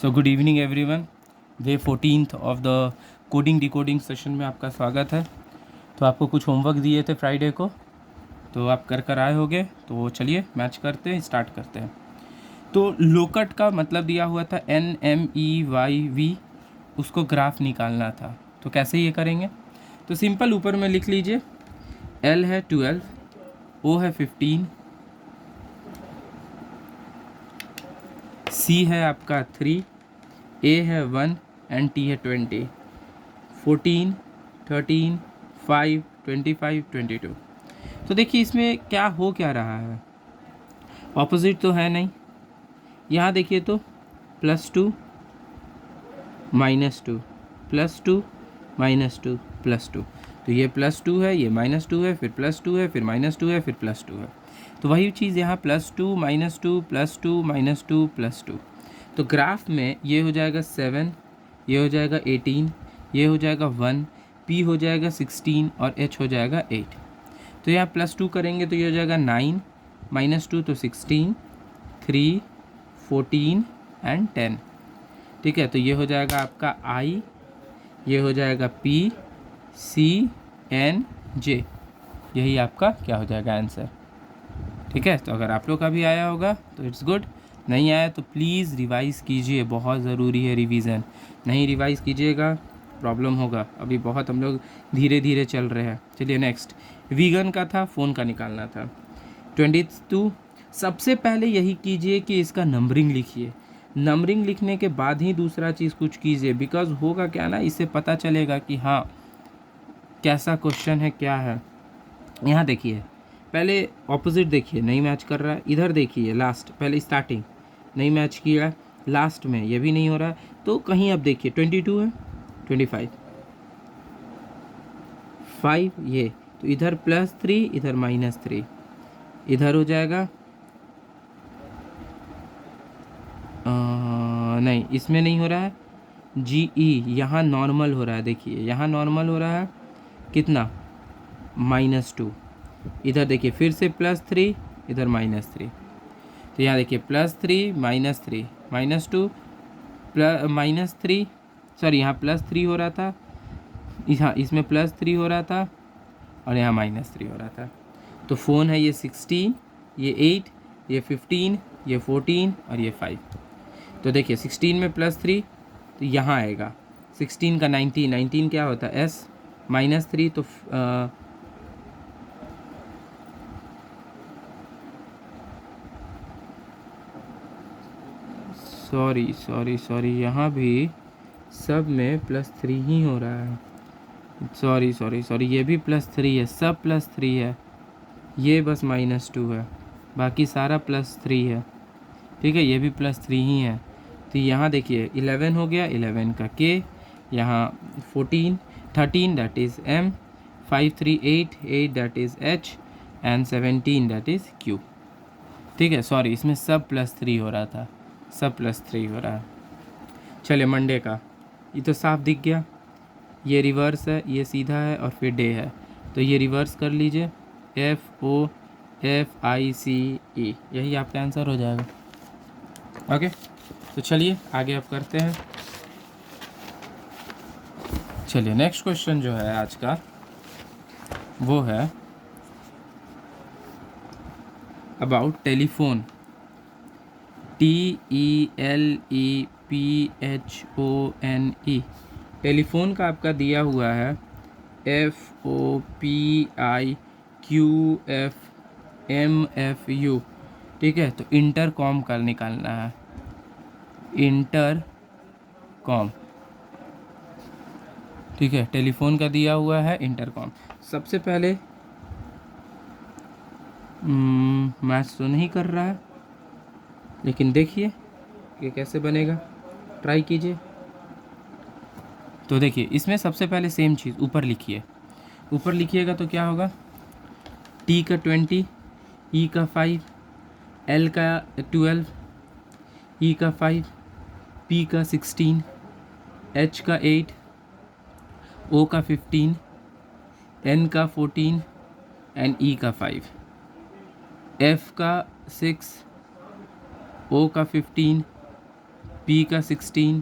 So good evening everyone. Day 14th of the coding decoding session में आपका स्वागत है। तो आपको कुछ होमवर्क दिए थे फ्राइडे को, तो आप कर आए होंगे। तो चलिए मैच करते हैं, स्टार्ट करते हैं। तो लोकट का मतलब दिया हुआ था NMEYV, उसको ग्राफ निकालना था। तो कैसे ये करेंगे? तो सिंपल ऊपर में लिख लीजिए, L है 12, O है 15, C है आपका 3, A है 1 एंड T है 20, 14, 13, 5, 25, 22। तो देखिए इसमें क्या हो क्या रहा है, ऑपोजिट तो है नहीं। यहाँ देखिए तो +2 -2 +2 -2 +2, तो ये +2 है, ये -2 है, फिर +2 है, फिर -2 है, फिर +2 है। तो वही चीज़ यहाँ +2 -2 +2 -2 +2। तो ग्राफ में ये हो जाएगा 7, ये हो जाएगा 18, ये हो जाएगा 1, P हो जाएगा 16 और H हो जाएगा 8। तो यहाँ +2 करेंगे तो ये हो जाएगा 9, -2 तो 16, 3, 14 एंड 10। ठीक है, तो ये हो जाएगा आपका I, ये हो जाएगा P, C, N, J। यही आपका क्या हो जाएगा आंसर। ठीक है, तो अगर आप लोग का भी आया होगा तो इट्स गुड, नहीं आया तो प्लीज़ रिवाइज़ कीजिए, बहुत ज़रूरी है रिवीजन। नहीं रिवाइज़ कीजिएगा प्रॉब्लम होगा। अभी बहुत हम लोग धीरे धीरे चल रहे हैं। चलिए नेक्स्ट, वीगन का था, फ़ोन का निकालना था। 22। सबसे पहले यही कीजिए कि इसका नंबरिंग लिखिए। नंबरिंग लिखने के बाद ही दूसरा चीज़ कुछ कीजिए, बिकॉज होगा क्या ना, इससे पता चलेगा कि हाँ कैसा क्वेश्चन है, क्या है। यहाँ देखिए, पहले ऑपोजिट देखिए, नहीं मैच कर रहा है। इधर देखिए लास्ट, पहले स्टार्टिंग नहीं मैच किया, लास्ट में ये भी नहीं हो रहा है। तो कहीं अब देखिए 22 है, 25, 5 ये, तो इधर +3 इधर -3, इधर हो जाएगा नहीं, इसमें नहीं हो रहा है। GE यहाँ नॉर्मल हो रहा है, देखिए यहाँ नॉर्मल हो रहा है कितना, -2। इधर देखिए फिर से +3 इधर -3, तो यहाँ देखिए +3 -3 -2 -3, सॉरी यहाँ +3 हो रहा था, यहाँ इसमें +3 हो रहा था और यहाँ -3 हो रहा था। तो फ़ोन है ये 16, ये 8, ये 15, ये 14 और ये 5। तो देखिए 16 में +3 तो यहाँ आएगा, 16 का 19, 19 क्या होता है S, -3 तो सॉरी यहाँ भी सब में +3 ही हो रहा है। सॉरी ये भी +3 है, सब +3 है, ये बस -2 है, बाकी सारा +3 है। ठीक है, ये भी +3 ही है। तो यहाँ देखिए 11 हो गया, 11 का K, यहाँ 14, 13 that is M, 5, 3, 8, 8 that is H and 17 that is Q। ठीक है, सॉरी इसमें सब +3 हो रहा था, सब +3 हो रहा है। चलिए मंडे का, ये तो साफ दिख गया, ये रिवर्स है, ये सीधा है और फिर डे है, तो ये रिवर्स कर लीजिए, FOFICE, यही आपका आंसर हो जाएगा। ओके, तो चलिए आगे अब करते हैं। चलिए नेक्स्ट क्वेश्चन जो है आज का वो है अबाउट टेलीफोन, TELEPHONE। टेलीफोन का आपका दिया हुआ है FOPIQFMFU। ठीक है, तो इंटरकॉम का निकालना है, इंटरकॉम। ठीक है, टेलीफोन का दिया हुआ है इंटरकॉम। सबसे पहले मैथ्स तो नहीं कर रहा है, लेकिन देखिए ये कैसे बनेगा, ट्राई कीजिए। तो देखिए इसमें सबसे पहले सेम चीज़ ऊपर लिखिए, ऊपर लिखिएगा तो क्या होगा, T का 20, E का 5, L का 12, E का 5, P का 16, H का 8, O का 15, N का 14 एंड E का 5, F का 6, O का 15, P का 16,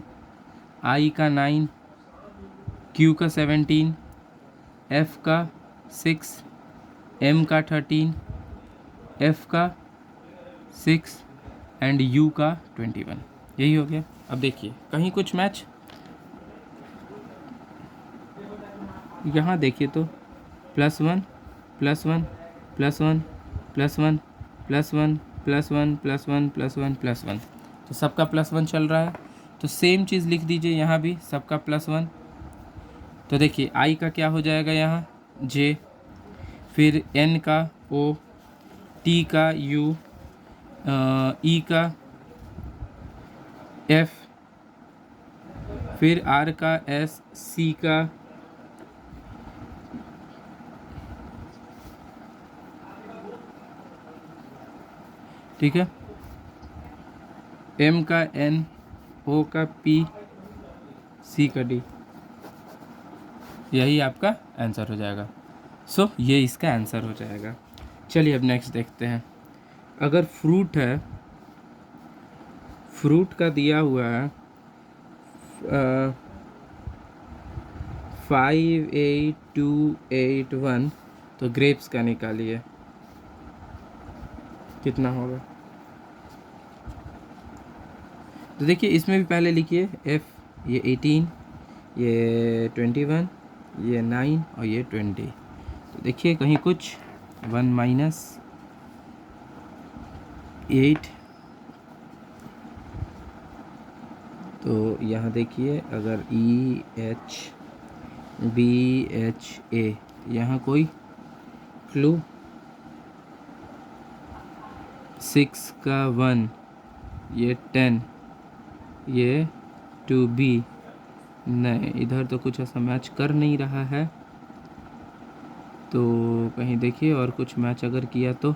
I का 9, Q का 17, F का 6, M का 13, F का 6 एंड U का 21। यही हो गया। अब देखिए कहीं कुछ मैच, यहाँ देखिए तो +1 +1 +1 +1 +1 +1 +1 +1 +1, तो सबका +1 चल रहा है। तो सेम चीज़ लिख दीजिए यहाँ भी, सबका +1। तो देखिए I का क्या हो जाएगा यहाँ J, फिर N का O, T का U, E का F, फिर R का S, C का ठीक है, M का N, O का P, C का D। यही आपका आंसर हो जाएगा। सो ये इसका आंसर हो जाएगा। चलिए अब नेक्स्ट देखते हैं। अगर फ्रूट है, फ्रूट का दिया हुआ है 5, 8, 2, 8, 1, तो ग्रेप्स का निकालिए कितना होगा। तो देखिए इसमें भी पहले लिखिए F, ये 18, ये 21, ये 9 और ये 20। तो देखिए कहीं कुछ 1 - 8, तो यहाँ देखिए अगर EHBHA, यहाँ कोई क्लू, 6 का 1, ये 10, ये 2B, नहीं इधर तो कुछ ऐसा मैच कर नहीं रहा है। तो कहीं देखिए और कुछ मैच अगर किया तो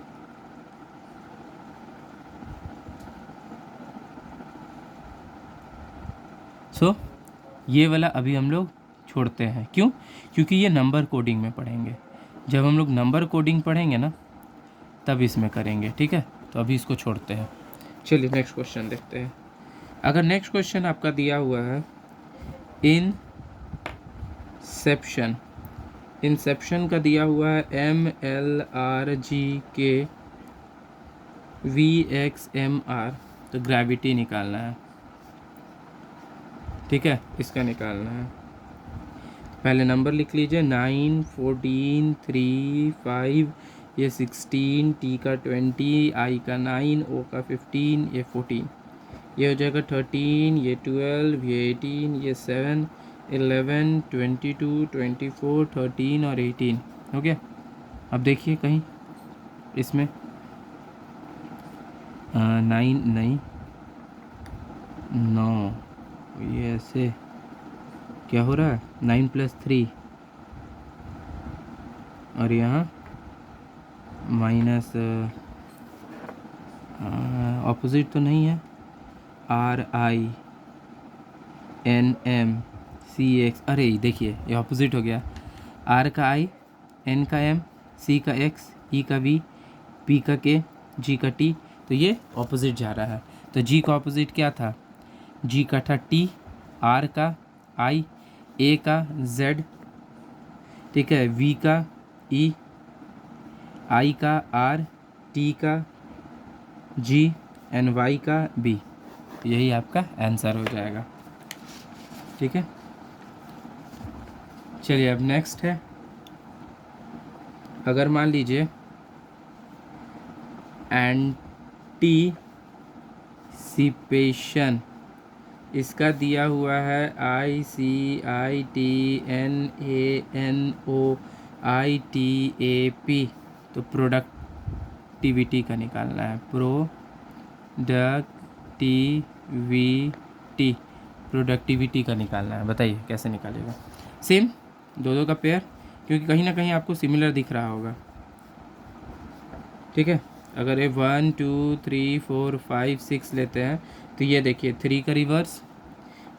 ये वाला अभी हम लोग छोड़ते हैं। क्यों? क्योंकि ये नंबर कोडिंग में पढ़ेंगे। जब हम लोग नंबर कोडिंग पढ़ेंगे ना तब इसमें करेंगे, ठीक है। तो अभी इसको छोड़ते हैं। चलिए नेक्स्ट क्वेश्चन देखते हैं। अगर नेक्स्ट क्वेश्चन आपका दिया हुआ है इंसेप्शन, इंसेप्शन का दिया हुआ है MLRGK तो ग्रेविटी निकालना है, ठीक है, इसका निकालना है। पहले नंबर लिख लीजिए 9, 14, 3, 5, ये 16, T का 20, I का 9, O का 15, ये 14, ये हो जाएगा 13, ये 12, ये 18, ये 7, 11, 22, 24, 13 और 18 हो गया। अब देखिए कहीं इसमें 9 नहीं, 9, ये ऐसे क्या हो रहा है, 9 + 3 और यहाँ माइनस, ऑपोजिट तो नहीं है, RINMCX, अरे देखिए ये ऑपोजिट हो गया, R का I, N का M, C का X, E का V, P का K, G का T, तो ये ऑपोजिट जा रहा है। तो G का ऑपोजिट क्या था, G का था T, R का I, A का Z, ठीक है, V का E, I का R, T का G एंड Y का B। यही आपका आंसर हो जाएगा, ठीक है। चलिए अब नेक्स्ट है। अगर मान लीजिए एंटीसिपेशन, इसका दिया हुआ है ICITNANOITAP, तो प्रोडक्टिविटी का निकालना है, प्रोडक्टिविटी का निकालना है। बताइए कैसे निकालेगा। सेम दो का पेयर, क्योंकि कहीं ना कहीं आपको सिमिलर दिख रहा होगा, ठीक है। अगर ये 1, 2, 3, 4, 5, 6 लेते हैं तो ये देखिए 3 का रिवर्स,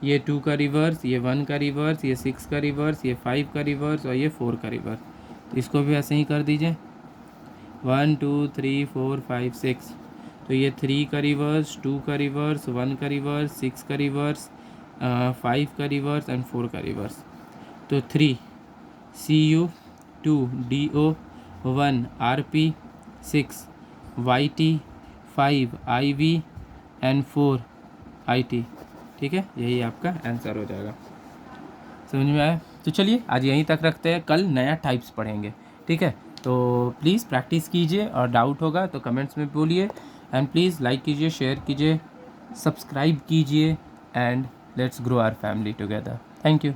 ये 2 का रिवर्स, ये 1 का रिवर्स, ये 6 का रिवर्स, ये 5 का रिवर्स और ये 4 का रिवर्स। तो इसको भी ऐसे ही कर दीजिए 1, 2, 3, 4, 5, 6। तो ये 3 का रिवर्स, 2 का रिवर्स, 1 का रिवर्स, 6 का रिवर्स, 5 का रिवर्स एंड 4 का रिवर्स। तो 3 CU, 2 DO, 1 RP, 6 YT, 5 IV and 4 IT। ठीक है, यही आपका आंसर हो जाएगा। समझ में आया? तो चलिए आज यहीं तक रखते हैं, कल नया टाइप्स पढ़ेंगे। ठीक है, तो प्लीज़ प्रैक्टिस कीजिए और डाउट होगा तो कमेंट्स में बोलिए। एंड प्लीज़ लाइक कीजिए, शेयर कीजिए, सब्सक्राइब कीजिए and let's grow our family together. Thank you.